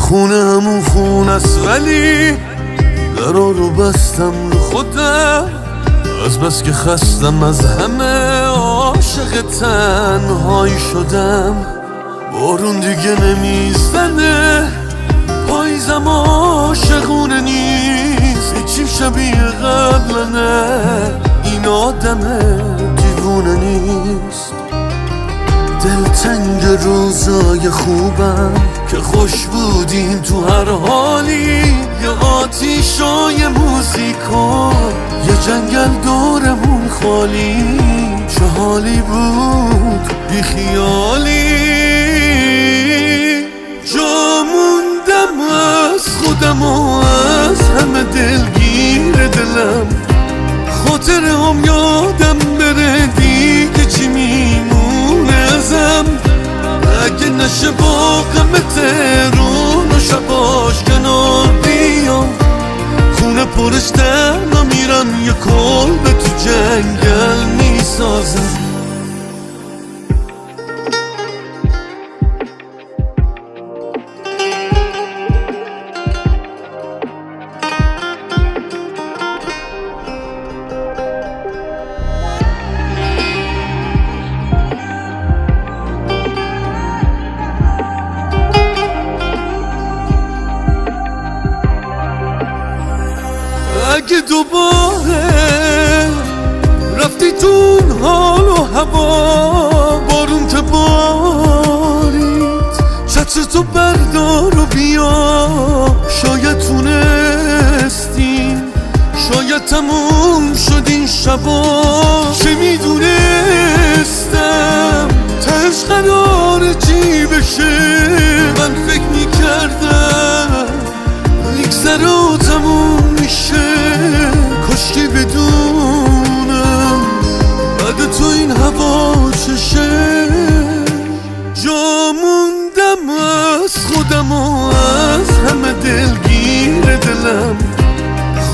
خونه همون خونه است ولی درا رو بستم رو خودم، از بس که خستم از همه عاشق تنهایی شدم. بارون دیگه نمیزنه، پاییزم عاشقونه نیست، هیچی شبیه قبلنه، این آدم دیوونه نیست. دلتنگ روزای خوبم که خوش بودیم تو هر حالی، یه آتیشای موزیکا، یه جنگل دورمون خالی، چه حالی بود بی خیالی. جا موندم از خودم و از همه دلگیر دلم، خاطره هم یادم بره دیگه چی میمونه ازم. اگه نشه با غم تهرون و شباش کنار بیام، خونه پرش تنها میرم، یه کلبه تو جنگل میسازم. اگه دوباره رفتی تو اون حال و هوا، بارون که بارید چتر تو بردار و بیا، شاید تونستیم، شاید تموم شد این شبا. چه میدونستم تهش قراره چی بشه، من فکر میکردم میگذره و تموم میشه، کاشکی بدونم بعد تو این هوا چشه. جا موندم از خودم و از همه دلگیر دلم،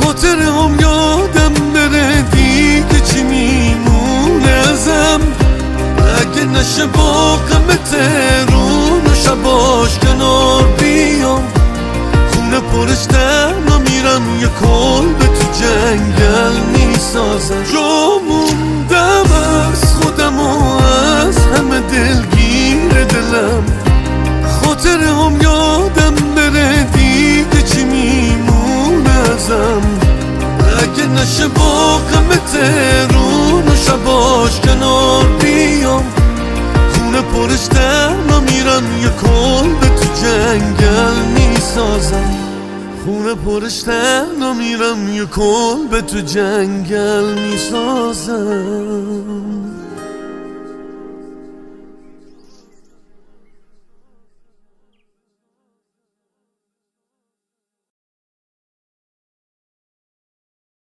خاطره هم یادم بره دیگه چی میمونه ازم. اگه نشه با غم تهرون و شباش کنار بیام، خونه پرش تنها میرم، یه کلبه تو جنگل میسازم. جا موندم از خودم و از همه دلگیر دلم، خاطره هم یادم بره دیگه چی میمونه ازم. اگه نشه با غم تهرون و شباش کنار بیام، خونه پرش تنها میرم، یه کلبه تو جنگل میسازم. خونه پرش تنها میرم، یه کلبه تو جنگل میسازم.